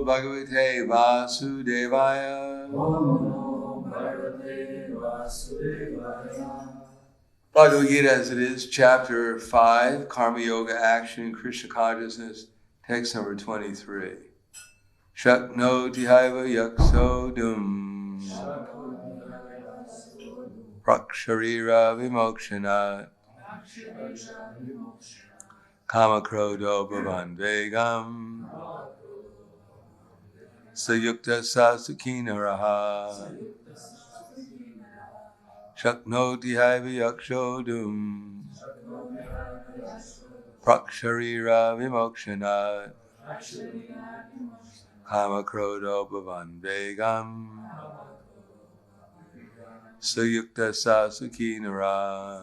Bhagavate Vasudevaya. Bhagavad Gita as it is, chapter 5, Karma Yoga Action, Krishna Consciousness, text number 23. Shaknoti haiva yaksodum praksharira vimokshanat kama krodo bhavan vegam sayukta sasukina raha Shaknoti haiva yakshodum praksharira vimokshanat kama krodo bhavan vegam sayukta sasukina raha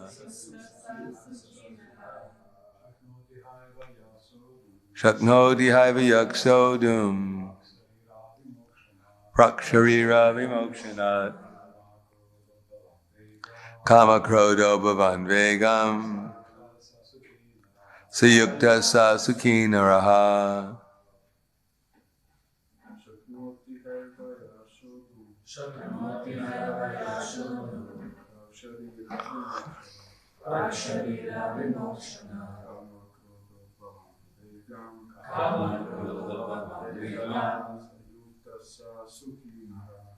Shaknoti haiva yakshodum praksharira vimokshanat Kama krodo bhavan vegam sayukta sasukina raha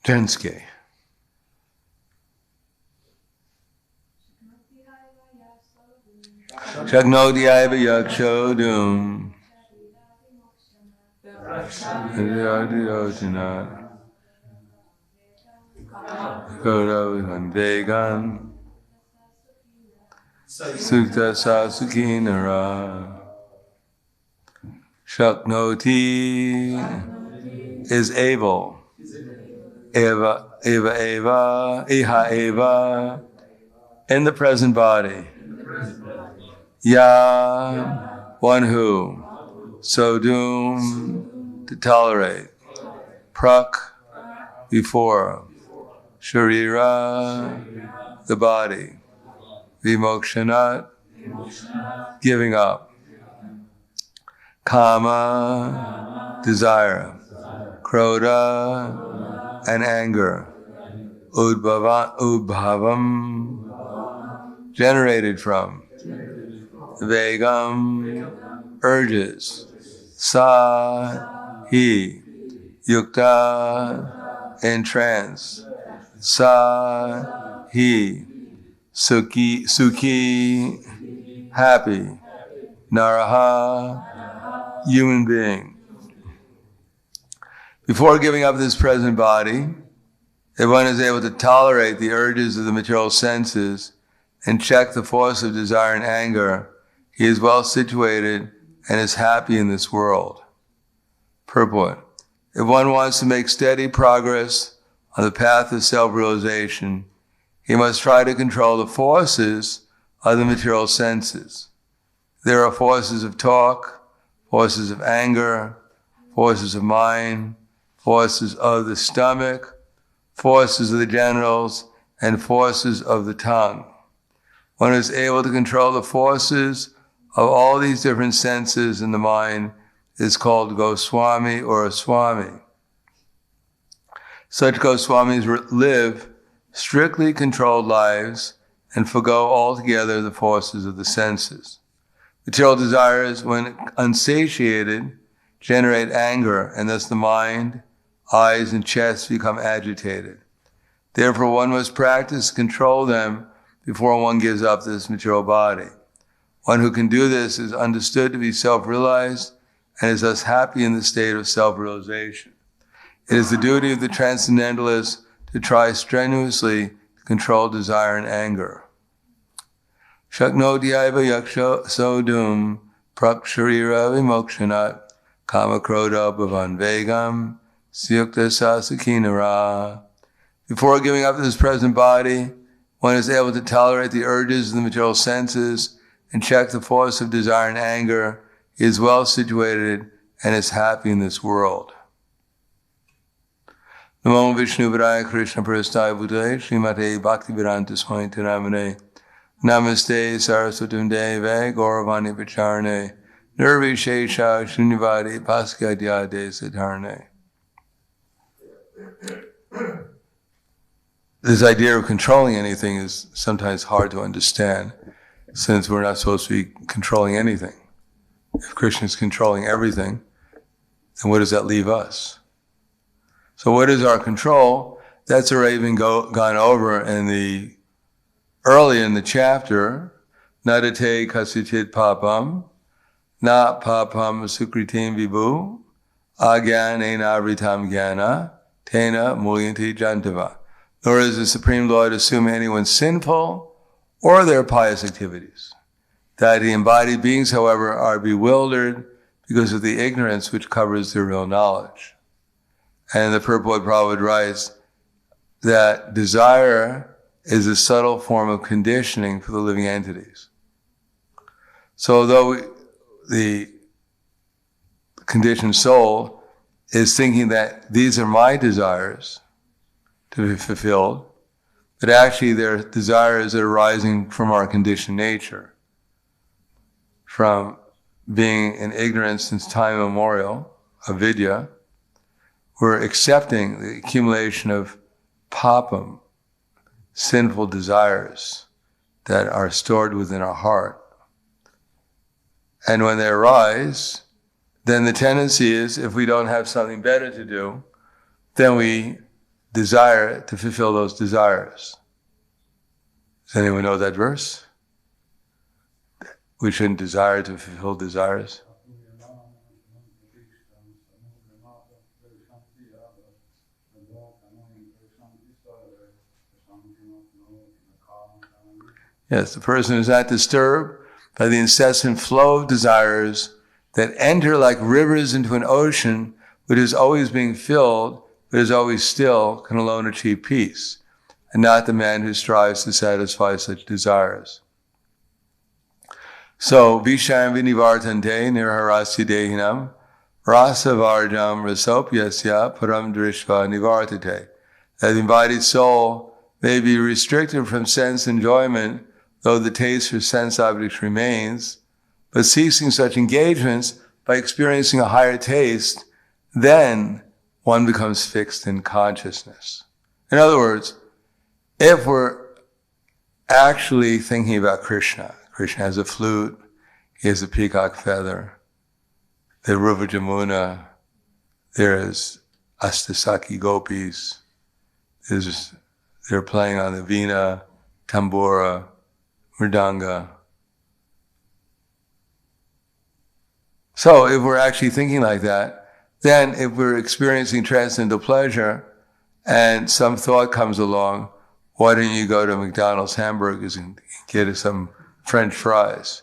Jenske. Shagnoti aiva yakshodum Kodo vegan Sukta sasukinara. Shaknoti is able. Eva, Iha Eva, in the present body. Ya, one who, so doomed to tolerate. Prak, before. Sharira, the body. Vimokshanat, giving up. Kama, desire. Kroda, and anger. Udbhavam, generated from. Vegam, urges. Sa, he. Yukta, in trance. Sa, he. Sukhi, happy. Naraha, human being. Before giving up this present body, if one is able to tolerate the urges of the material senses and check the force of desire and anger, he is well situated and is happy in this world. Purport. If one wants to make steady progress on the path of self-realization, he must try to control the forces of the material senses. There are forces of talk, forces of anger, forces of mind, forces of the stomach, forces of the genitals, and forces of the tongue. One is able to control the forces of all these different senses in the mind is called Goswami or a Swami. Such Goswamis live strictly controlled lives and forgo altogether the forces of the senses. Material desires, when unsatiated, generate anger, and thus the mind, eyes, and chest become agitated. Therefore, one must practice to control them before one gives up this material body. One who can do this is understood to be self-realized and is thus happy in the state of self-realization. It is the duty of the transcendentalist to try strenuously to control desire and anger. Shaknoti aiva yaksho sodum praksharira vimokshanat kama kroda bhavan vegam syukta sasakinara. Before giving up this present body, one is able to tolerate the urges of the material senses and check the force of desire and anger. He is well situated and is happy in this world. Namo Vishnu Vidaya Krishna Prasthaya Bhutale Srimate Bhaktivedanta Swami Namane Namaste Saraswatam Deve Gauravani Pacharne Nirvishesha Shunyavadi Paskadyade Siddharne. This idea of controlling anything is sometimes hard to understand, since we're not supposed to be controlling anything. If Krishna is controlling everything, then what does that leave us? So what is our control? That's already been gone over early in the chapter. Nadate kasichit papam, na papam sukritim vibhu, agyanena vritam gyana, tena mulyanti jantava. Nor is the Supreme Lord assuming anyone sinful or their pious activities. That the embodied beings, however, are bewildered because of the ignorance which covers their real knowledge. And the Purport Prabhupada writes that desire is a subtle form of conditioning for the living entities. So although the conditioned soul is thinking that these are my desires to be fulfilled, but actually they're desires that are arising from our conditioned nature, from being in ignorance since time immemorial, avidya. We're accepting the accumulation of papam, sinful desires that are stored within our heart. And when they arise, then the tendency is, if we don't have something better to do, then we desire to fulfill those desires. Does anyone know that verse? We shouldn't desire to fulfill desires. Yes, the person is not disturbed by the incessant flow of desires that enter like rivers into an ocean which is always being filled, but is always still, can alone achieve peace, and not the man who strives to satisfy such desires. So, Vishayam vinivartante nirharasya dehinam rasavardam rasopyasya param drishva nivartate. That the embodied soul may be restricted from sense enjoyment, though the taste for sense objects remains, but ceasing such engagements by experiencing a higher taste, then one becomes fixed in consciousness. In other words, if we're actually thinking about Krishna, Krishna has a flute, he has a peacock feather, the Rupa Jamuna, there's Astasaki gopis, they're playing on the veena, tambura, mridanga. So if we're actually thinking like that, then if we're experiencing transcendental pleasure and some thought comes along, why don't you go to McDonald's hamburgers and get us some French fries?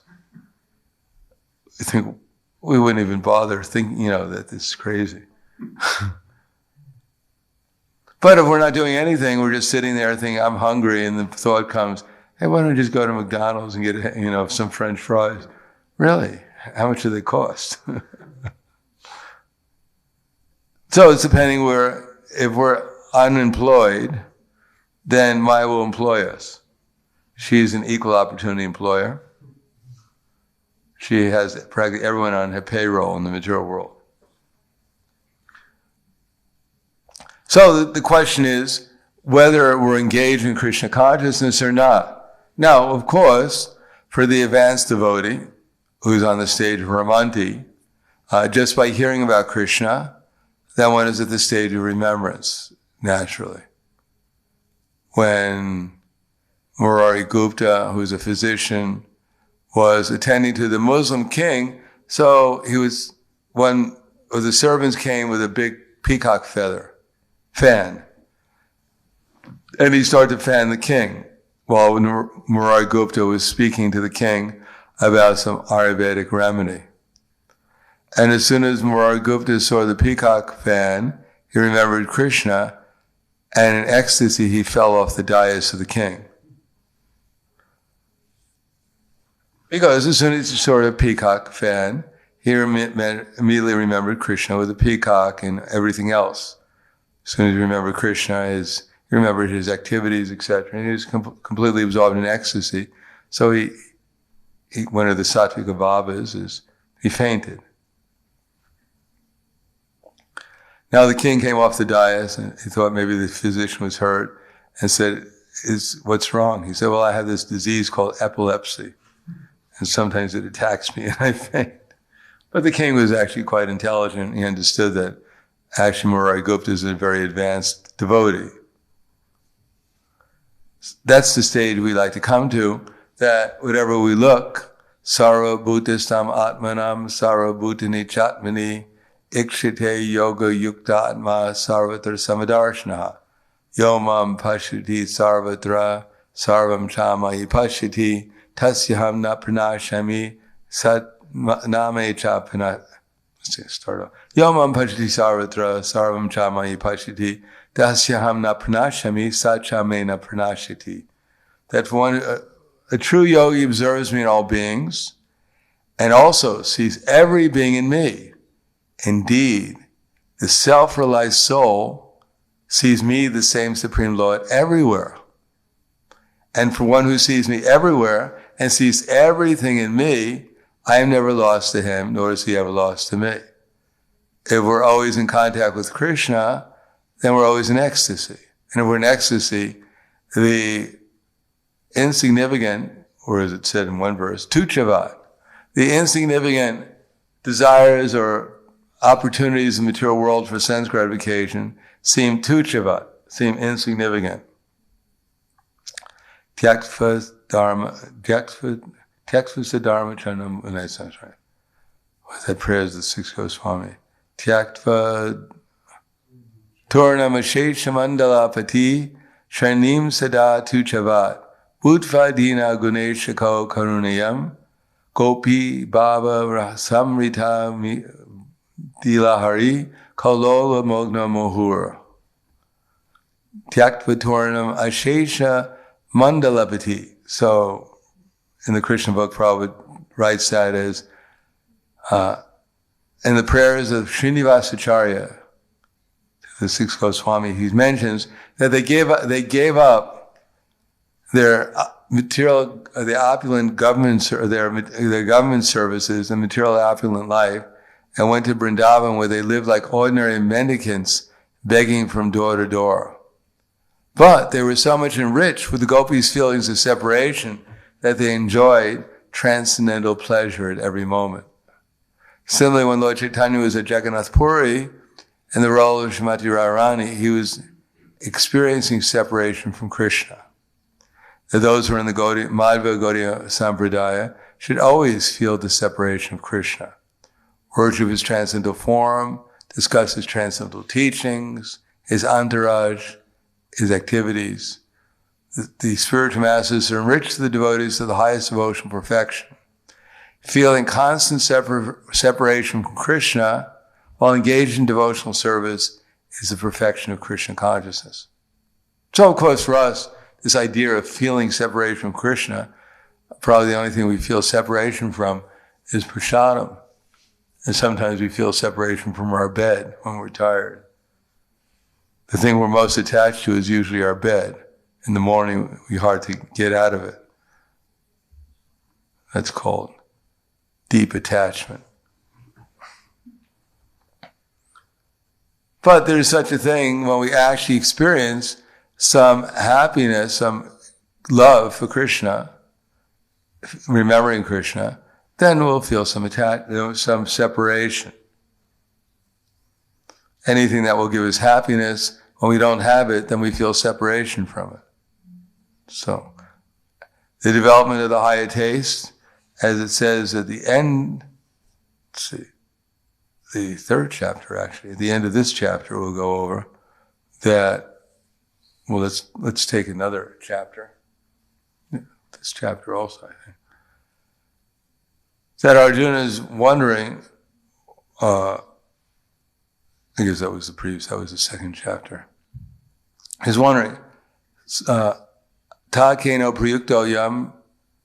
I think we wouldn't even bother thinking, that this is crazy. But if we're not doing anything, we're just sitting there thinking, I'm hungry, and the thought comes, hey, why don't we just go to McDonald's and get, some French fries? Really? How much do they cost? So it's depending if we're unemployed, then Maya will employ us. She's an equal opportunity employer. She has practically everyone on her payroll in the material world. So the question is whether we're engaged in Krishna consciousness or not. Now, of course, for the advanced devotee who's on the stage of Ramanti, just by hearing about Krishna, then one is at the stage of remembrance, naturally. When Murari Gupta, who's a physician, was attending to the Muslim king, so one of the servants came with a big peacock fan, and he started to fan the king while Murari Gupta was speaking to the king about some Ayurvedic remedy. And as soon as Murari Gupta saw the peacock fan, he remembered Krishna, and in ecstasy he fell off the dais of the king. Because as soon as he saw the peacock fan, he immediately remembered Krishna with the peacock and everything else. As soon as he remembered Krishna, he remembered his activities, etc. And he was completely absorbed in ecstasy. So he one of the Sattvika Bhavas is he fainted. Now the king came off the dais and he thought maybe the physician was hurt and said, what's wrong? He said, well, I have this disease called epilepsy and sometimes it attacks me and I faint. But the king was actually quite intelligent. He understood that actually Murari Gupta is a very advanced devotee. That's the stage we like to come to, that whatever we look, sarva bhutistam atmanam sarva bhutani chatmani ikshite yoga yukta atma sarvatra samadarshanaha yomam pashyati sarvatra sarvam chamayi pashyati tasyaham na pranashami sat name cha pranashami. Start off. Yomam pashyati sarvatra sarvam chamayi pashyati tasyaham na pranashami sat chame na pranashyati. That one, a true yogi observes me in all beings and also sees every being in me. Indeed, the self-realized soul sees me, the same Supreme Lord, everywhere. And for one who sees me everywhere and sees everything in me, I am never lost to him, nor is he ever lost to me. If we're always in contact with Krishna, then we're always in ecstasy. And if we're in ecstasy, the insignificant, or as it said in one verse, tuchavat, the insignificant desires or opportunities in the material world for sense gratification seem tuchavat, seem insignificant. Tyaktva dharma chanam, and that sounds right. That prayer is the Sixth Goswami. Tyaktva tornamasheshamandalapati shranim sada tuchavat Utvadina Guneshako Karunayam Gopi Baba Rasamrita Dilahari Kalola Mogna Mohur Tyaktvatornam Ashesha Mandalapati. So in the Krishna book, Prabhupada writes that as in the prayers of Srinivasacharya, the Sixth Goswami, he mentions that they gave up their material, the opulent government, their government services and material opulent life, and went to Vrindavan where they lived like ordinary mendicants, begging from door to door. But they were so much enriched with the gopis' feelings of separation that they enjoyed transcendental pleasure at every moment. Similarly, when Lord Chaitanya was at Jagannath Puri, in the role of Srimati Radharani, he was experiencing separation from Krishna. That those who are in the Madhva Gaudiya Sampradaya should always feel the separation of Krishna. Worship his transcendental form, discuss his transcendental teachings, his entourage, his activities. The spiritual masters are enriched the devotees to the highest devotional perfection. Feeling constant separation from Krishna while engaged in devotional service is the perfection of Krishna consciousness. So, of course, for us, this idea of feeling separation from Krishna, probably the only thing we feel separation from is prasadam. And sometimes we feel separation from our bed when we're tired. The thing we're most attached to is usually our bed. In the morning, we're hard to get out of it. That's called deep attachment. But there's such a thing when we actually experience some happiness, some love for Krishna, remembering Krishna, then we'll feel some some separation. Anything that will give us happiness, when we don't have it, then we feel separation from it. So, the development of the higher taste, as it says at the end, let's see, the third chapter actually, at the end of this chapter we'll go over, that, well, let's take another chapter. This chapter also, I think. That Arjuna is wondering, I guess that was the second chapter. He's wondering, ta keno prayukto yam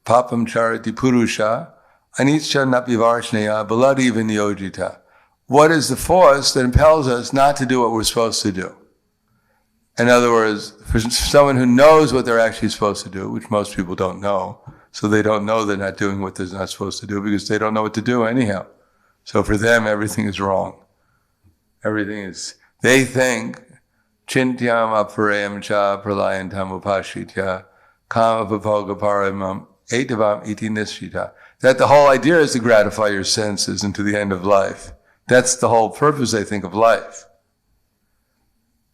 papam charati purusha anicca napivarshneya baladi vinyojita. What is the force that impels us not to do what we're supposed to do? In other words, for someone who knows what they're actually supposed to do, which most people don't know, So they don't know they're not doing what they're not supposed to do because they don't know what to do anyhow. So for them, everything is wrong. They think, Chintyam aparayam cha pralayantam upashitya kama papoga paramam etavam iti nishita. That the whole idea is to gratify your senses unto the end of life. That's the whole purpose, I think, of life.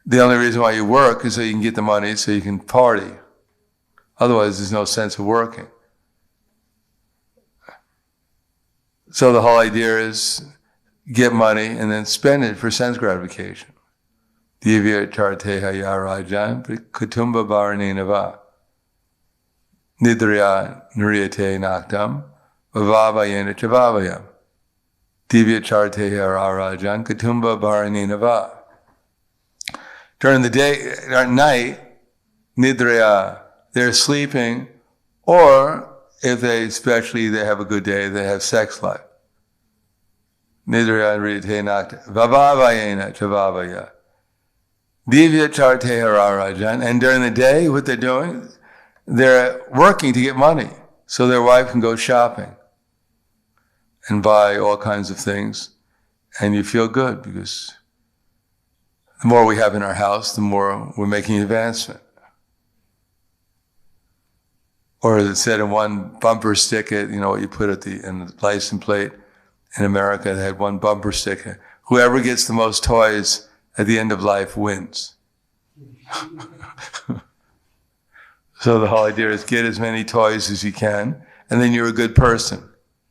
The only reason why you work is so you can get the money so you can party. Otherwise, there's no sense of working. So the whole idea is get money and then spend it for sense gratification. Divya charteha ya rajan kutumba bharanenava nidrya nriyate naktam vavavayena chavavayam. Divya charteha ya rajan kutumba bharanenava. During the day, at night, nidrya, they're sleeping, or if they have a good day, they have sex life. Nidrya nriyate naktam vavavayena chavavaya. Divya charte hararajan, and during the day, what they're doing, they're working to get money so their wife can go shopping and buy all kinds of things, and you feel good because the more we have in our house, the more we're making advancement. Or as it said in one bumper sticker, what you put in the license plate in America, they had one bumper sticker. Whoever gets the most toys at the end of life wins. So the whole idea is get as many toys as you can, and then you're a good person.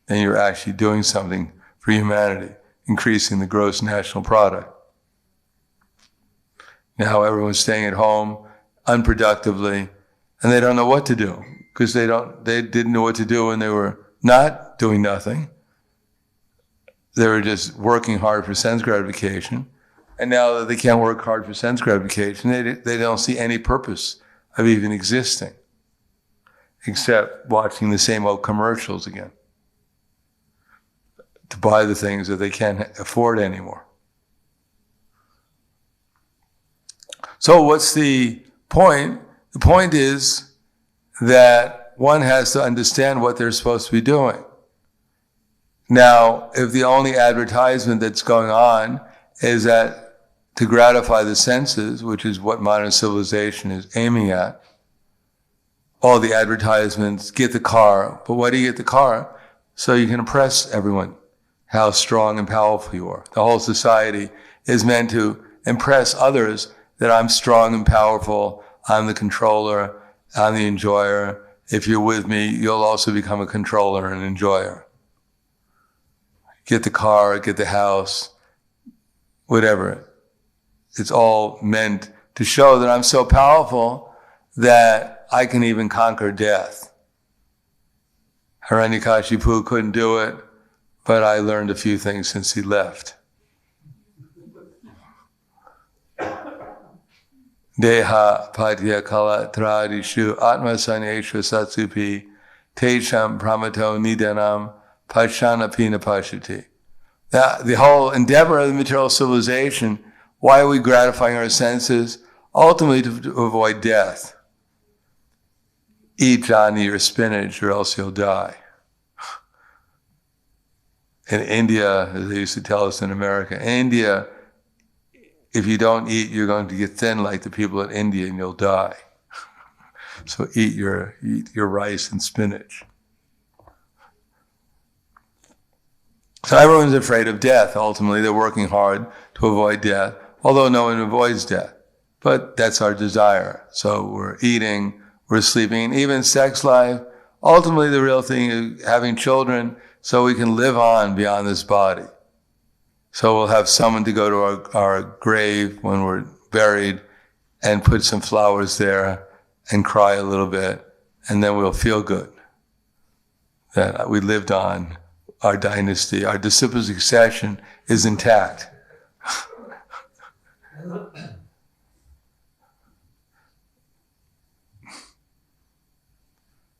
Then you're actually doing something for humanity, increasing the gross national product. Now everyone's staying at home unproductively, and they don't know what to do, because they didn't know what to do when they were not doing nothing. They were just working hard for sense gratification. And now that they can't work hard for sense gratification, they don't see any purpose of even existing, except watching the same old commercials again, to buy the things that they can't afford anymore. So what's the point? The point is that one has to understand what they're supposed to be doing. Now, if the only advertisement that's going on is that to gratify the senses, which is what modern civilization is aiming at, all the advertisements, get the car. But why do you get the car? So you can impress everyone how strong and powerful you are. The whole society is meant to impress others that I'm strong and powerful, I'm the controller, I'm the enjoyer. If you're with me, you'll also become a controller and enjoyer. Get the car, get the house, whatever. It's all meant to show that I'm so powerful that I can even conquer death. Hiranyakashipu couldn't do it, but I learned a few things since he left. Deha padya kala tradishu atma sanyeshu satsupi tesham pramato nidanam pashana pina pashati. The whole endeavor of the material civilization, why are we gratifying our senses? Ultimately to avoid death. Eat Johnny or spinach or else you'll die. In India, as they used to tell us in America, in India, if you don't eat, you're going to get thin like the people in India and you'll die. So eat your rice and spinach. So everyone's afraid of death. Ultimately, they're working hard to avoid death, although no one avoids death. But that's our desire. So we're eating, we're sleeping, and even sex life. Ultimately, the real thing is having children so we can live on beyond this body. So we'll have someone to go to our grave when we're buried and put some flowers there and cry a little bit, and then we'll feel good that we lived on. Our dynasty, our disciple succession is intact.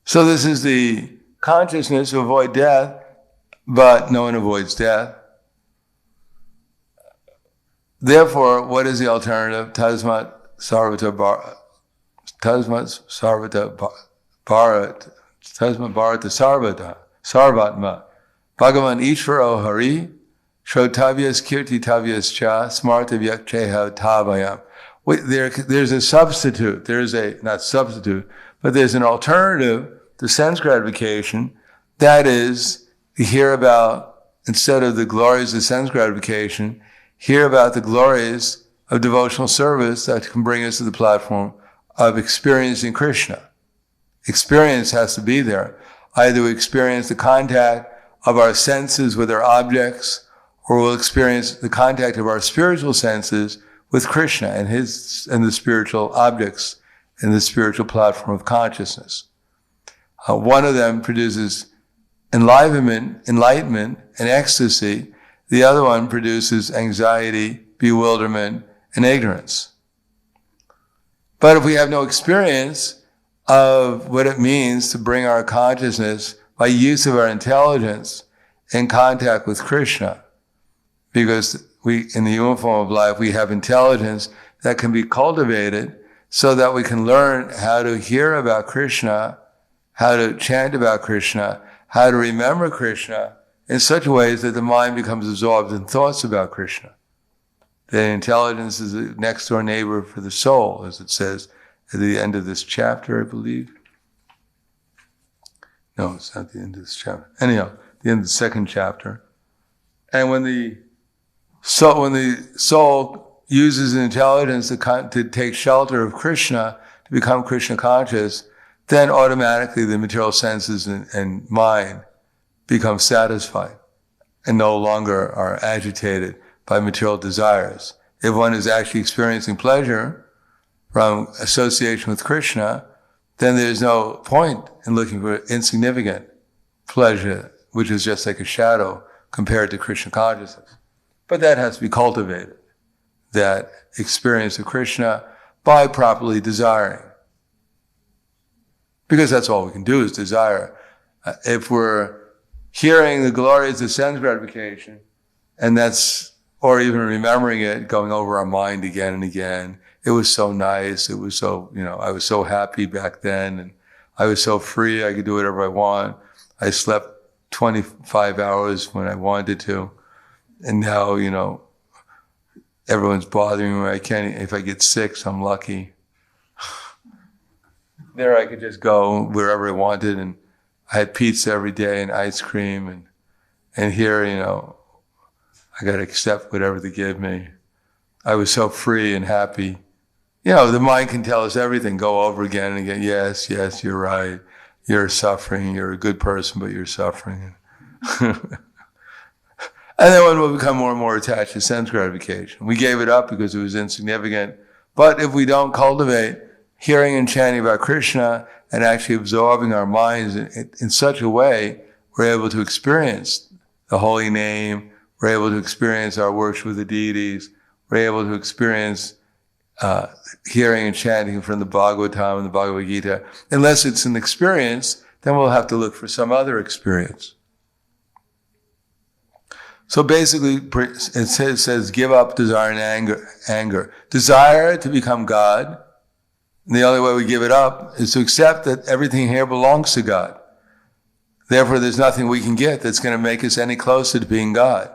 So this is the consciousness to avoid death, but no one avoids death. Therefore, what is the alternative? Tasmat sarvata bharat Tasma Bharata Sarvatma. Bhagavan Ishvaro Hari, Shrotavyas Kirtitavyas Cha, Smartavyak Cheha Tavayam. There's a substitute, not substitute, but there's an alternative to sense gratification. That is, to hear about, instead of the glories of sense gratification, hear about the glories of devotional service that can bring us to the platform of experiencing Krishna. Experience has to be there. Either we experience the contact of our senses with our objects, or we'll experience the contact of our spiritual senses with Krishna and the spiritual objects in the spiritual platform of consciousness. One of them produces enlightenment, and ecstasy. The other one produces anxiety, bewilderment, and ignorance. But if we have no experience of what it means to bring our consciousness by use of our intelligence in contact with Krishna, because in the human form of life, we have intelligence that can be cultivated so that we can learn how to hear about Krishna, how to chant about Krishna, how to remember Krishna in such ways that the mind becomes absorbed in thoughts about Krishna. The intelligence is the next door neighbor for the soul, as it says at the end of this chapter, I believe. No, it's not the end of this chapter. Anyhow, the end of the second chapter. And when the soul uses intelligence to take shelter of Krishna, to become Krishna conscious, then automatically the material senses and mind become satisfied and no longer are agitated by material desires. If one is actually experiencing pleasure from association with Krishna, then there's no point in looking for insignificant pleasure, which is just like a shadow compared to Krishna consciousness. But that has to be cultivated, that experience of Krishna, by properly desiring. Because that's all we can do is desire. If we're hearing the glories of sense gratification, or even remembering it, going over our mind again and again, it was so nice, it was so, I was so happy back then, and I was so free, I could do whatever I want. I slept 25 hours when I wanted to. And now, everyone's bothering me. If I get sick, so I'm lucky. There I could just go wherever I wanted, and I had pizza every day and ice cream, and here, I got to accept whatever they give me. I was so free and happy. The mind can tell us everything, go over again and again. Yes, you're right. You're suffering. You're a good person, but you're suffering. And then one will become more and more attached to sense gratification. We gave it up because it was insignificant. But if we don't cultivate hearing and chanting about Krishna and actually absorbing our minds in such a way, we're able to experience the holy name, we're able to experience our worship of the deities, we're able to experience hearing and chanting from the Bhagavatam and the Bhagavad Gita. Unless it's an experience, then we'll have to look for some other experience. So basically, it says, give up desire and anger. Desire to become God, and the only way we give it up is to accept that everything here belongs to God. Therefore, there's nothing we can get that's going to make us any closer to being God.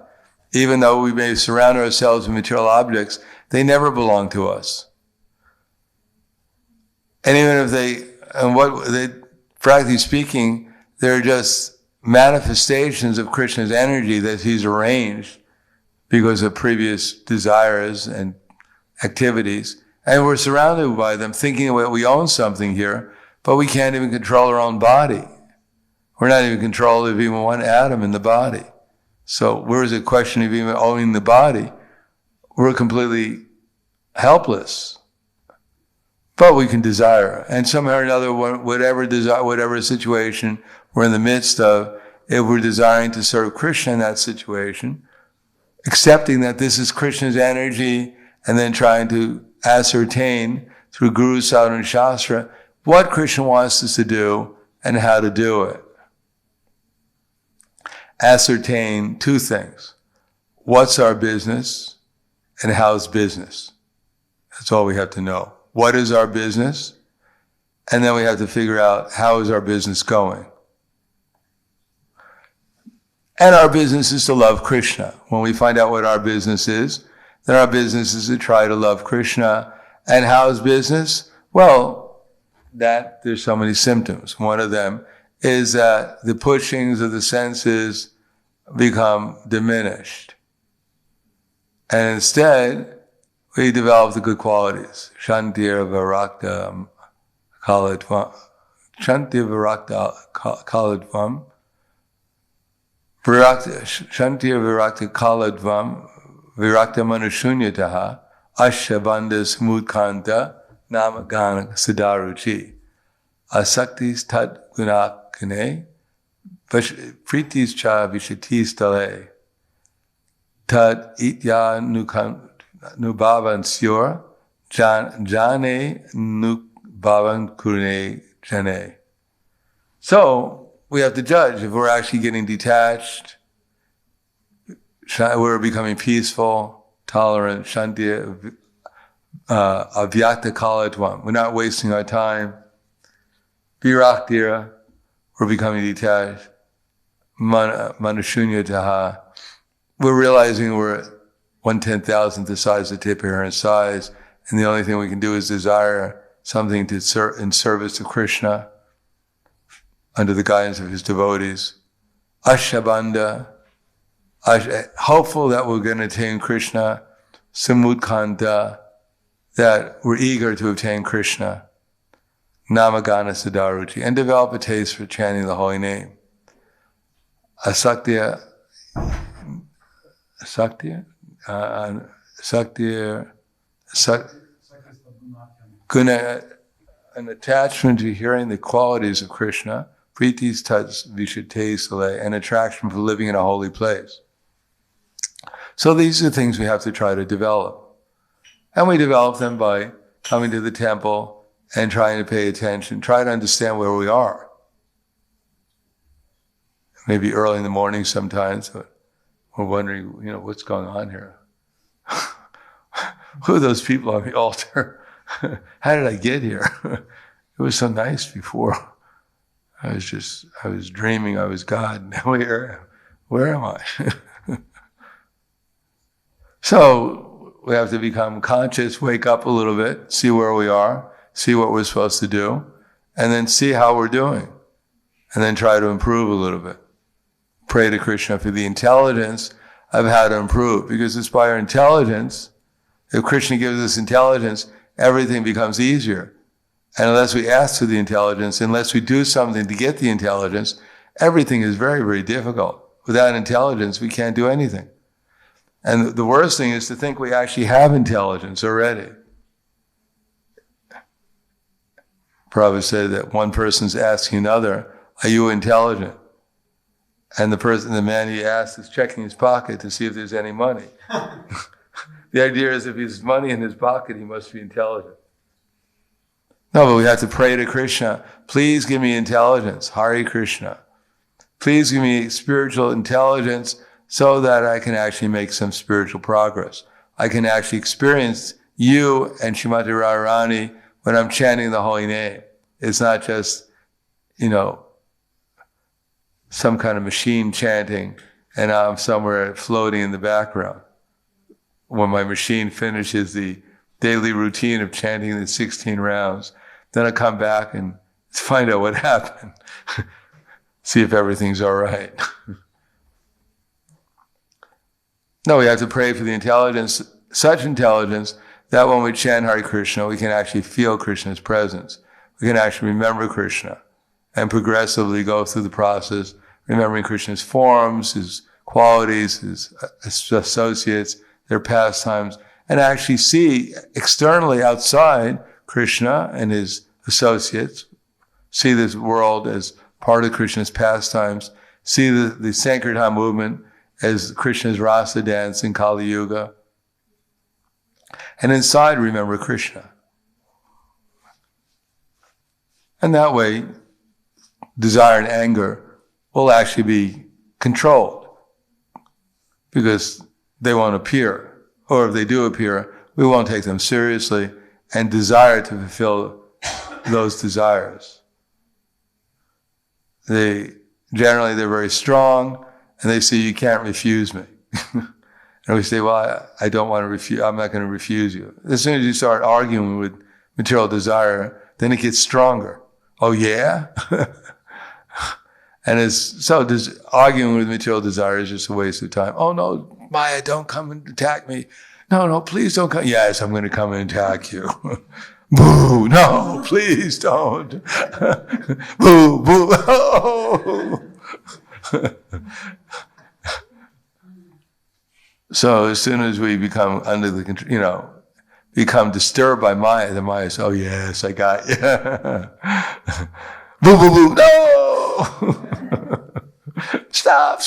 Even though we may surround ourselves with material objects, they never belong to us. And even if practically speaking, they're just manifestations of Krishna's energy that he's arranged because of previous desires and activities. And we're surrounded by them thinking that we own something here, but we can't even control our own body. We're not even controlled of even one atom in the body. So where is the question of even owning the body? We're completely helpless. But we can desire. And somehow or another, whatever situation we're in the midst of, if we're desiring to serve Krishna in that situation, accepting that this is Krishna's energy, and then trying to ascertain through Guru, Sadhana, and Shastra what Krishna wants us to do and how to do it. Ascertain two things. What's our business and how's business? That's all we have to know. What is our business And then we have to figure out, how is our business going? And our business is to love Krishna. When we find out what our business is, then our business is to try to love Krishna. And how is business? Well, there's so many symptoms. One of them is that the pushings of the senses become diminished. And instead, we develop the good qualities. Shantir Virakta Kaladvam. Shantir Virakta Kaladvam. Shantir Virakta Kaladvam. Virakta Manushunyataha. Ashabandhas Mudkanta. Namagana Siddharuchi. Asaktis Tat Gunakane. Pritis Cha Vishatis Tale. Tad Itya Nubavan Syur. Jane Nubavan Kurne Jane. So, we have to judge if we're actually getting detached, we're becoming peaceful, tolerant, shanti, avyakta kalatvam. We're not wasting our time. Viraktira, we're becoming detached. Manushunyataha, we're realizing we're 1/10,000th the size of the tip of hair in size, and the only thing we can do is desire something in service to Krishna, under the guidance of his devotees. Ashabandha, hopeful that we're going to attain Krishna. Samudkanta, that we're eager to obtain Krishna. Namagana Siddharuchi, and develop a taste for chanting the holy name. Asaktiya, guna, an attachment to hearing the qualities of Krishna. Pritis tats vishate sale, an attraction for living in a holy place. So these are things we have to try to develop. And we develop them by coming to the temple and trying to pay attention, try to understand where we are. Maybe early in the morning sometimes, but we're wondering, what's going on here? Who are those people on the altar? How did I get here? It was so nice before. I was dreaming I was God. Now where am I? So we have to become conscious, wake up a little bit, see where we are, see what we're supposed to do, and then see how we're doing. And then try to improve a little bit. Pray to Krishna for the intelligence of how to improve. Because it's by our intelligence, if Krishna gives us intelligence, everything becomes easier. And unless we ask for the intelligence, unless we do something to get the intelligence, everything is very, very difficult. Without intelligence, we can't do anything. And the worst thing is to think we actually have intelligence already. Prabhupada said that one person's asking another, are you intelligent? And the man he asked is checking his pocket to see if there's any money. The idea is if there's money in his pocket, he must be intelligent. No, but we have to pray to Krishna. Please give me intelligence. Hare Krishna. Please give me spiritual intelligence so that I can actually make some spiritual progress. I can actually experience you and Srimati Radharani when I'm chanting the holy name. It's not just, some kind of machine chanting and I'm somewhere floating in the background. When my machine finishes the daily routine of chanting the 16 rounds, then I come back and find out what happened. See if everything's all right. No, we have to pray for the intelligence, such intelligence that when we chant Hare Krishna, we can actually feel Krishna's presence. We can actually remember Krishna and progressively go through the process, remembering Krishna's forms, his qualities, his associates, their pastimes, and actually see externally outside Krishna and his associates, see this world as part of Krishna's pastimes, see the Sankirtan movement as Krishna's rasa dance in Kali Yuga, and inside remember Krishna. And that way, desire and anger will actually be controlled because they won't appear. Or if they do appear, we won't take them seriously, and desire to fulfill those desires. They're very strong, and they say, you can't refuse me. And we say, well, I don't want to refuse, I'm not going to refuse you. As soon as you start arguing with material desire, then it gets stronger. Oh yeah? And arguing with material desire is just a waste of time. Oh no, Maya, don't come and attack me. No, please don't come. Yes, I'm going to come and attack you. Boo, no, please don't. Boo, boo, oh. So as soon as we become under the control, become disturbed by Maya, the Maya says, oh yes, I got you. Boo, boo, boo, no! Stop,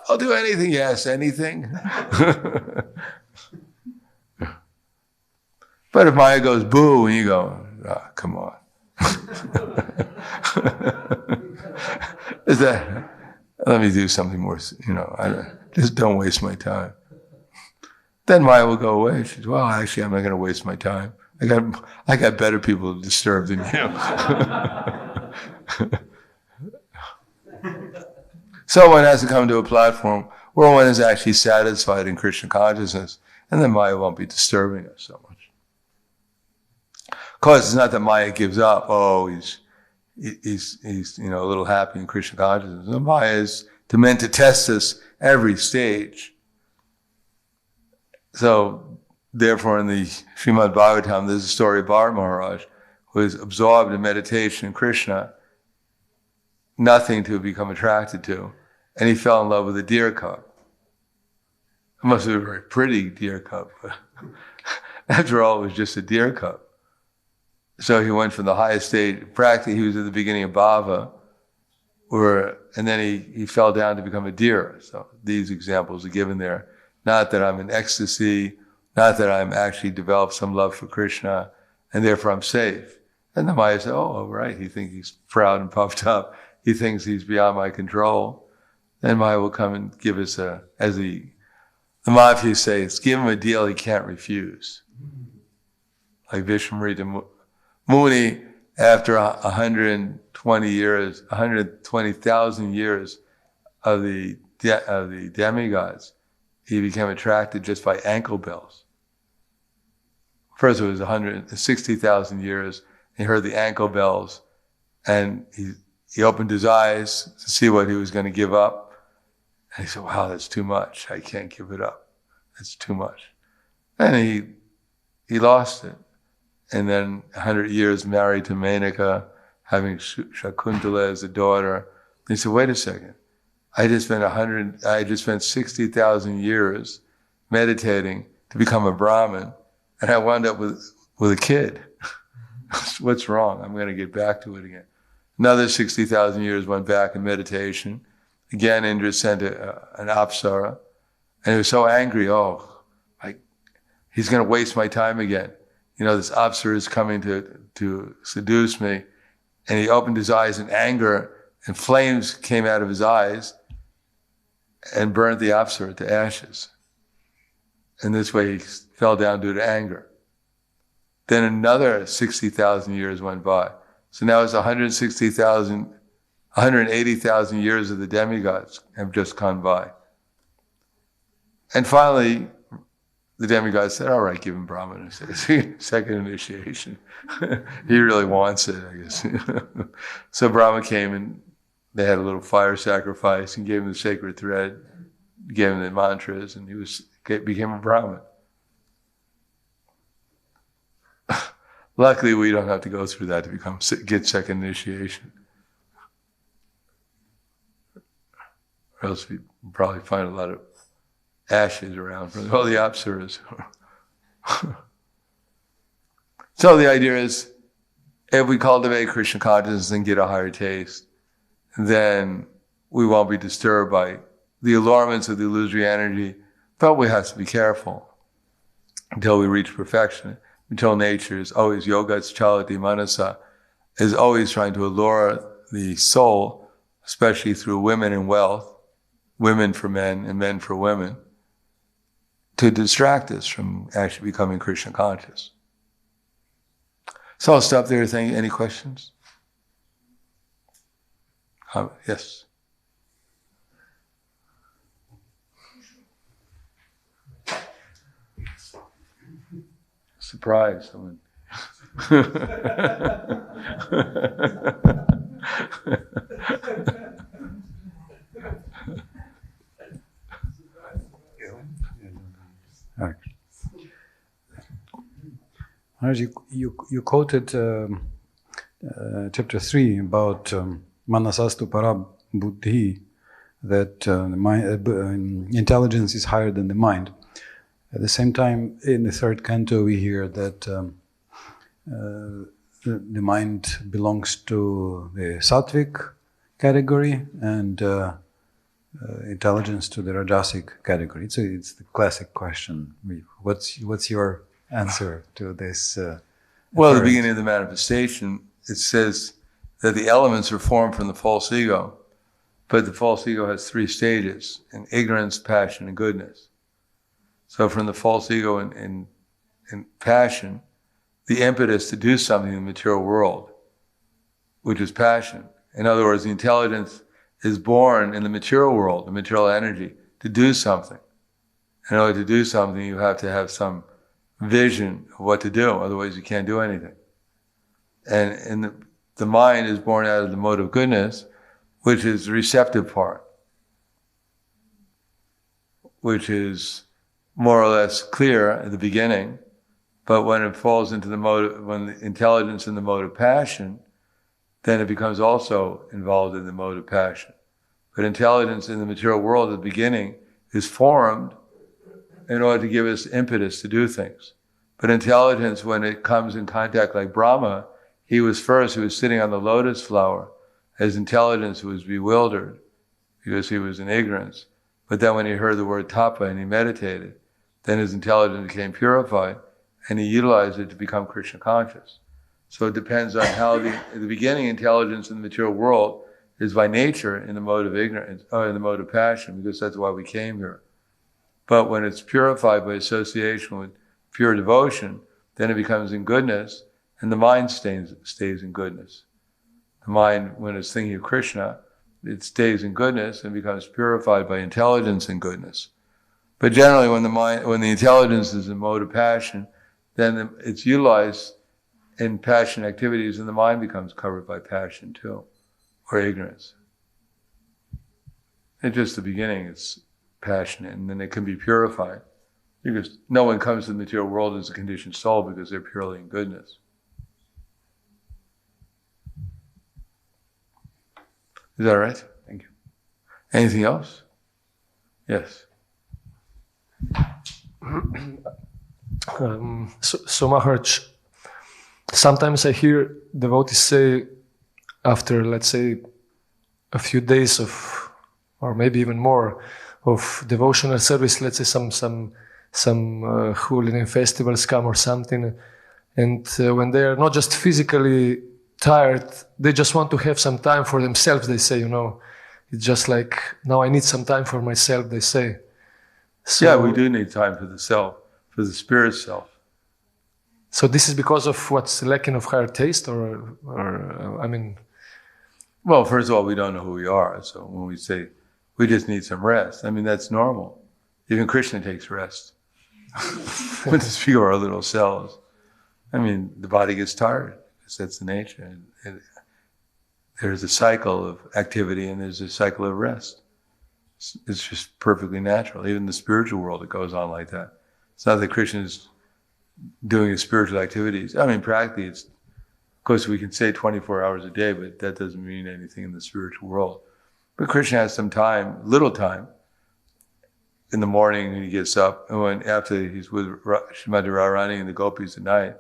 I'll do anything. Yes, anything. But if Maya goes boo, and you go, oh, come on. Let me do something more, just don't waste my time. Then Maya will go away. She says, well, actually, I'm not going to waste my time. I got better people to disturb than you. So one has to come to a platform where one is actually satisfied in Krishna consciousness, and then Maya won't be disturbing us so much. Of course, it's not that Maya gives up. Oh, he's a little happy in Krishna consciousness. And Maya is meant to test us every stage. So, therefore, in the Srimad Bhagavatam, there's a story of Bharat Maharaj, who is absorbed in meditation in Krishna, nothing to become attracted to, and he fell in love with a deer cub. It must have been a very pretty deer cub, but after all, it was just a deer cub. So he went from the highest stage, practically he was at the beginning of bhava, and then he fell down to become a deer. So these examples are given there. Not that I'm in ecstasy, not that I'm actually developed some love for Krishna, and therefore I'm safe. And the Maya says, oh, right, he thinks he's proud and puffed up. He thinks he's beyond my control. Then Maya will come and give us as the Mahaprabhu says, give him a deal he can't refuse. Like Vishwamrita Muni, after 120 years, 120,000 years of the demigods, he became attracted just by ankle bells. First it was 160,000 years, he heard the ankle bells, and he opened his eyes to see what he was going to give up. And he said, wow, that's too much. I can't give it up. That's too much. And he lost it. And then 100 years married to Menaka, having Shakuntala as a daughter. And he said, wait a second. I just spent 60,000 years meditating to become a Brahmin, and I wound up with a kid. What's wrong? I'm going to get back to it again. Another 60,000 years went back in meditation. Again, Indra sent an apsara, and he was so angry. He's going to waste my time again. This apsara is coming to seduce me. And he opened his eyes in anger, and flames came out of his eyes and burned the apsara to ashes. And this way he fell down due to anger. Then another 60,000 years went by. So now it's 180,000 years of the demigods have just gone by. And finally, the demigod said, all right, give him Brahman second initiation. He really wants it, I guess. So Brahma came and they had a little fire sacrifice and gave him the sacred thread, gave him the mantras, and he became a Brahmin. Luckily, we don't have to go through that to get second initiation. Or else we'd probably find a lot of ashes around from all the apsaras. So the idea is, if we cultivate Krishna consciousness and get a higher taste, then we won't be disturbed by the allurements of the illusory energy, but we have to be careful until we reach perfection, until nature is always yogas chalati manasa, is always trying to allure the soul, especially through women and wealth, women for men and men for women, to distract us from actually becoming Krishna conscious. So I'll stop there. Any questions? Yes. Surprise, someone. You quoted chapter 3 about manasastu para buddhi, that the mind, intelligence is higher than the mind. At the same time, in the third canto, we hear that the mind belongs to the sattvic category and intelligence to the rajasic category. It's the classic question. What's your answer to this? Well, at the beginning of the manifestation, it says that the elements are formed from the false ego, but the false ego has 3 stages: in ignorance, passion, and goodness. So from the false ego and passion, the impetus to do something in the material world, which is passion. In other words, the intelligence is born in the material world, the material energy, to do something. In order to do something, you have to have some vision of what to do, otherwise you can't do anything. And the mind is born out of the mode of goodness, which is the receptive part, which is more or less clear at the beginning, but when it falls into the mode, when the intelligence in the mode of passion, then it becomes also involved in the mode of passion. But intelligence in the material world at the beginning is formed in order to give us impetus to do things. But intelligence, when it comes in contact like Brahma, he was sitting on the lotus flower. His intelligence was bewildered because he was in ignorance. But then when he heard the word tapa and he meditated, then his intelligence became purified and he utilized it to become Krishna conscious. So it depends on how at the beginning, intelligence in the material world is by nature in the mode of ignorance, or in the mode of passion, because that's why we came here. But when it's purified by association with pure devotion, then it becomes in goodness, and the mind stays in goodness. The mind, when it's thinking of Krishna, it stays in goodness and becomes purified by intelligence and goodness. But generally, when the intelligence is in mode of passion, then it's utilized in passion activities, and the mind becomes covered by passion too, or ignorance. At just the beginning, it's passionate, and then it can be purified, because no one comes to the material world as a conditioned soul because they're purely in goodness. Is that right? Thank you. Anything else? Yes. So Maharaj, sometimes I hear devotees say, after, let's say, a few days of, or maybe even more, of devotional service, let's say some holy festivals come or something, and when they are not just physically tired, they just want to have some time for themselves, they say, it's just like, now I need some time for myself, they say. So, yeah, we do need time for the self, for the spirit self. So this is because of what's lacking of higher taste, or I mean... Well, first of all, we don't know who we are. So when we say we just need some rest, I mean, that's normal. Even Krishna takes rest. When we speak of our little cells, I mean, the body gets tired. That's the nature. There's a cycle of activity and there's a cycle of rest. It's just perfectly natural. Even in the spiritual world, it goes on like that. It's not that Krishna is doing his spiritual activities. I mean, practically, of course, we can say 24 hours a day, but that doesn't mean anything in the spiritual world. But Krishna has some time, little time, in the morning when he gets up, and after he's with Srimati Radharani and the gopis at night,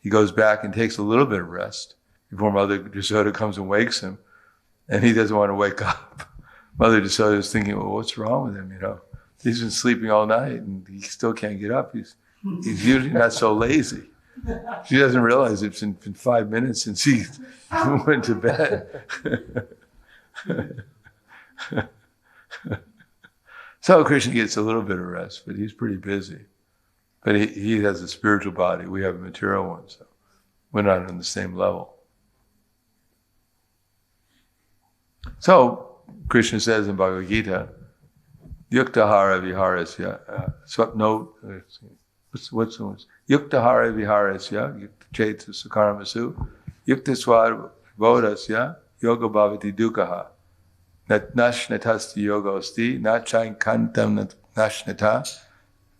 he goes back and takes a little bit of rest before Mother Jasoda comes and wakes him, and he doesn't want to wake up. Mother Jasoda is thinking, well, what's wrong with him, He's been sleeping all night and he still can't get up. He's usually not so lazy. She doesn't realize it's been 5 minutes since he went to bed. So Krishna gets a little bit of rest, but he's pretty busy. But he has a spiritual body. We have a material one. So We're not on the same level. So, Krishna says in Bhagavad Gita, Yuktahara viharasya, swapno, what's Yuktahara viharasya, Yukta sakaramasu, Yukta swad bodhasya, yoga bhavati dukkha. Nat nashnatasti yogosti, nat chainkantam nashnata,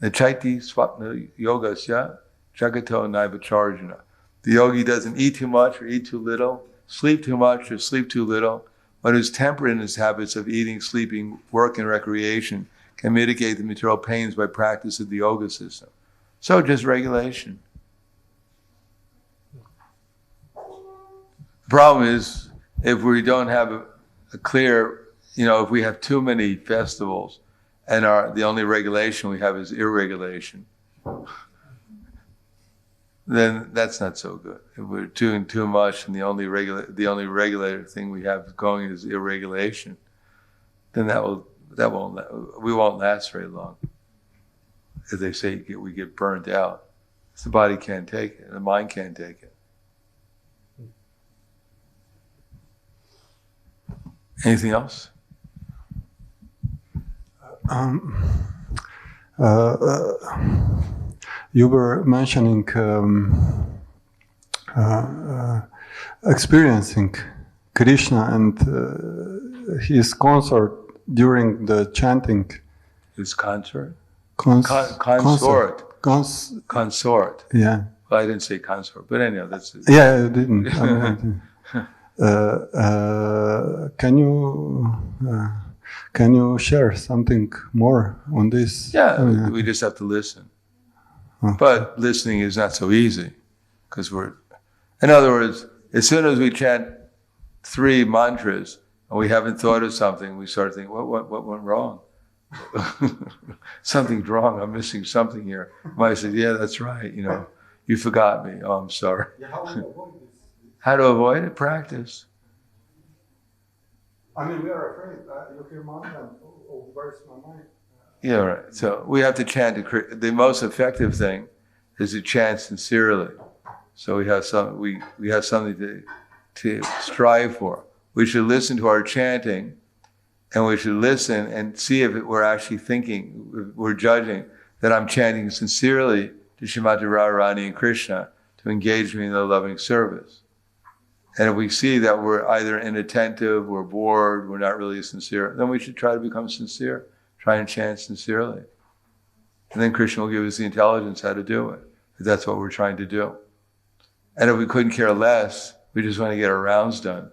nachaiti swapna yogasya, jagato naivacharjana. The yogi doesn't eat too much or eat too little, sleep too much or sleep too little, but who's temperate in his habits of eating, sleeping, work, and recreation can mitigate the material pains by practice of the yoga system. So just regulation. The problem is, if we don't have a clear, if we have too many festivals and the only regulation we have is irregulation, then that's not so good. If we're doing too much and the only regulated thing we have going is irregulation, then we won't last very long. As they say, we get burnt out. The body can't take it, the mind can't take it. Anything else? You were mentioning experiencing Krishna and his consort during the chanting. His consort? Consort. Consort. Yeah. Well, I didn't say consort, but anyhow, that's it. Yeah, you didn't. Can you share something more on this? Yeah, we just have to listen. Okay. But listening is not so easy, because in other words, as soon as we chant 3 mantras and we haven't thought of something, we start thinking, what went wrong? Something's wrong, I'm missing something here. I said, yeah, that's right, you forgot me, oh, I'm sorry. How to avoid it? Practice. I mean, we are afraid. You hear mantra, where's my mind? Yeah, right. So we have to chant. The most effective thing is to chant sincerely. So we have something to strive for. We should listen to our chanting, and we should listen and see if we're actually thinking, if we're judging that I'm chanting sincerely to Srimati Radharani and Krishna to engage me in their loving service. And if we see that we're either inattentive, we're bored, we're not really sincere, then we should try to become sincere. Try and chant sincerely. And then Krishna will give us the intelligence how to do it, if that's what we're trying to do. And if we couldn't care less, we just want to get our rounds done.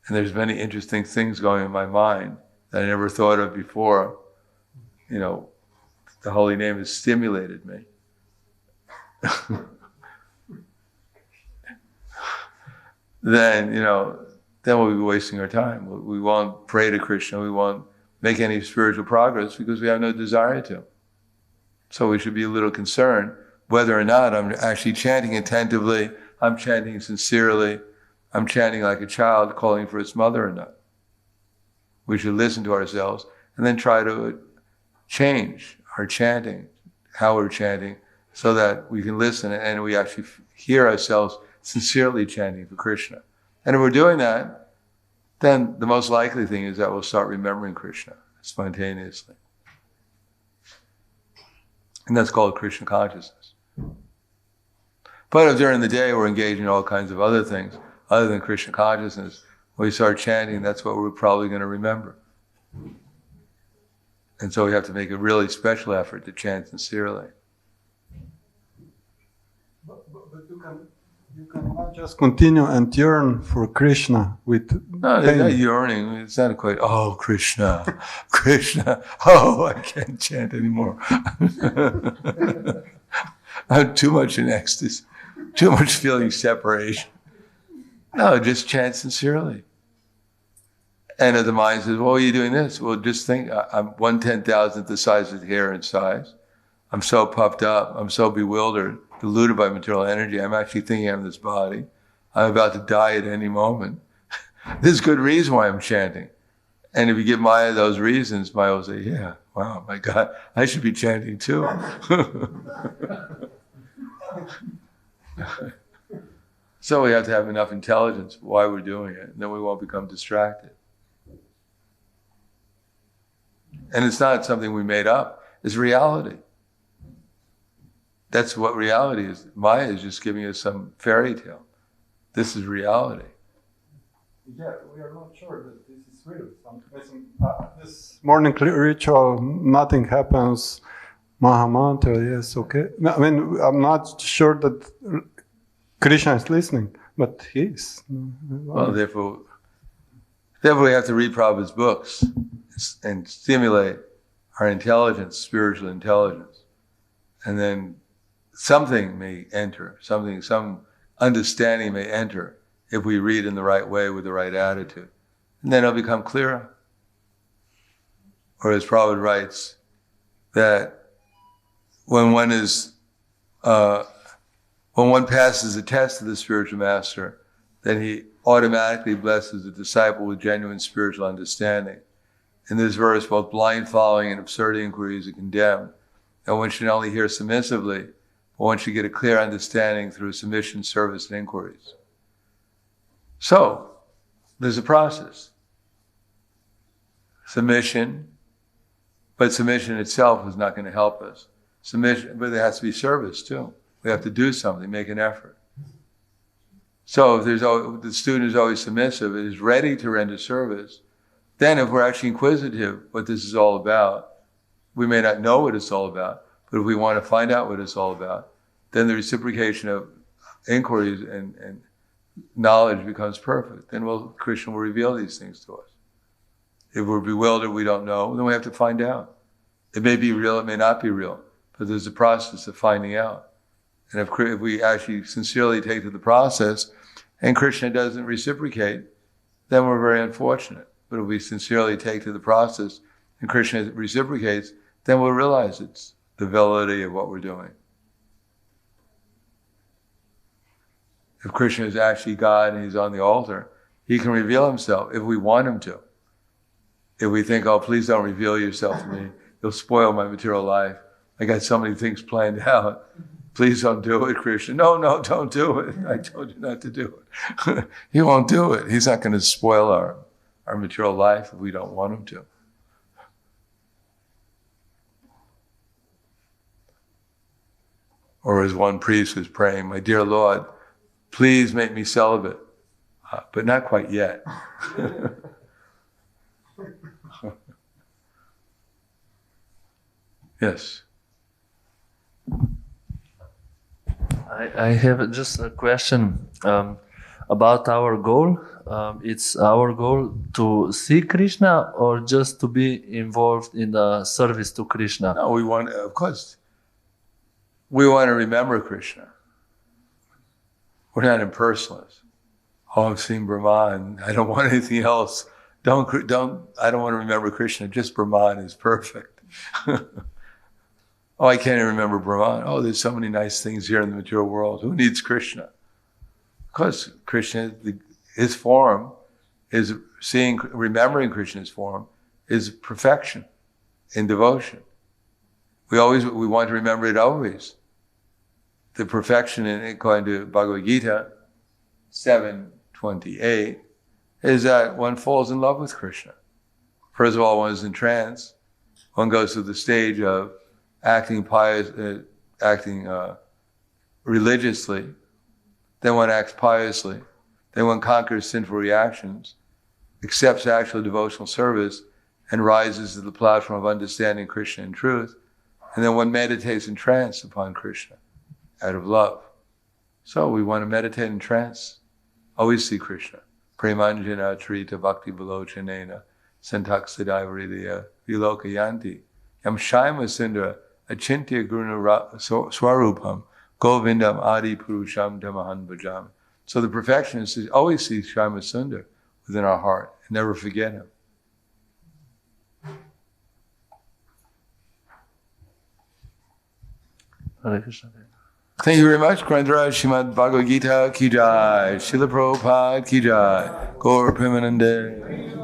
And there's many interesting things going in my mind that I never thought of before. The holy name has stimulated me. Then we'll be wasting our time. We won't pray to Krishna, we won't make any spiritual progress because we have no desire to. So we should be a little concerned whether or not I'm actually chanting attentively, I'm chanting sincerely, I'm chanting like a child calling for its mother or not. We should listen to ourselves and then try to change our chanting, how we're chanting, so that we can listen and we actually hear ourselves sincerely chanting for Krishna. And if we're doing that, then the most likely thing is that we'll start remembering Krishna spontaneously. And that's called Krishna consciousness. But if during the day we're engaged in all kinds of other things, other than Krishna consciousness, when we start chanting, that's what we're probably going to remember. And so we have to make a really special effort to chant sincerely. But you cannot just continue and yearn for Krishna with No, pain. not yearning. It's not quite, oh, Krishna, Krishna, oh, I can't chant anymore. I'm too much in ecstasy, too much feeling separation. No, just chant sincerely. And if the mind says, well, are you doing this? Well, just think, I'm 1/10,000th the size of the hair in size. I'm so puffed up, I'm so bewildered, deluded by material energy, I'm actually thinking I'm this body. I'm about to die at any moment. There's good reason why I'm chanting. And if you give Maya those reasons, Maya will say, yeah, wow, my God, I should be chanting too. So we have to have enough intelligence why we're doing it, and then we won't become distracted. And it's not something we made up, it's reality. That's what reality is. Maya is just giving us some fairy tale. This is reality. Yeah, we are not sure that this is real. This morning ritual, nothing happens. Mahamantra, yes, okay. I mean, I'm not sure that Krishna is listening, but he is. Well, therefore we have to read Prabhupada's books and stimulate our intelligence, spiritual intelligence. And then something may enter, some understanding may enter if we read in the right way with the right attitude. And then it'll become clearer. Or as Prabhupada writes, that when one passes the test of the spiritual master, then he automatically blesses the disciple with genuine spiritual understanding. In this verse, both blind following and absurd inquiries are condemned. And one should not only hear submissively, but one should get a clear understanding through submission, service, and inquiries. So, there's a process. Submission, but submission itself is not going to help us. Submission, but there has to be service too. We have to do something, make an effort. So if the student is always submissive and is ready to render service, then if we're actually inquisitive what this is all about, we may not know what it's all about, but if we want to find out what it's all about, then the reciprocation of inquiries and knowledge becomes perfect. Then Krishna will reveal these things to us. If we're bewildered, we don't know, then we have to find out. It may be real, it may not be real, but there's a process of finding out. And if we actually sincerely take to the process and Krishna doesn't reciprocate, then we're very unfortunate. But if we sincerely take to the process and Krishna reciprocates, then we'll realize it's the validity of what we're doing. If Krishna is actually God and he's on the altar, he can reveal himself if we want him to. If we think, oh, please don't reveal yourself to me, you'll spoil my material life. I got so many things planned out. Please don't do it, Krishna. No, don't do it. I told you not to do it. He won't do it. He's not going to spoil our material life if we don't want him to. Or as one priest was praying, my dear Lord, please make me celibate, but not quite yet. Yes. I have just a question about our goal. It's our goal to see Krishna or just to be involved in the service to Krishna? No, we want to remember Krishna. We're not impersonalists. Oh, I've seen Brahman. I don't want anything else. I don't want to remember Krishna. Just Brahman is perfect. Oh, I can't even remember Brahman. Oh, there's so many nice things here in the material world. Who needs Krishna? Because Krishna, his form is remembering Krishna's form is perfection in devotion. We want to remember it always. The perfection, according to Bhagavad Gita 7:28, is that one falls in love with Krishna. First of all, one is in trance. One goes through the stage of acting religiously. Then one acts piously. Then one conquers sinful reactions, accepts actual devotional service, and rises to the platform of understanding Krishna in truth. And then one meditates in trance upon Krishna out of love. So we want to meditate in trance. Always see Krishna. Premanjana trita bhakti balochanena santak sadaiva hridaya vilokayanti yam shaima sundara achintya guruna swarupam govindam adi purusham damahan bhajam. So the perfectionist is always see Shyama Sundar within our heart and never forget him. Hare Krishna. Thank you very much. Grandra Srimad Bhagavad Gita ki jai. Srila Prabhupada ki jai. Gaur Premanande.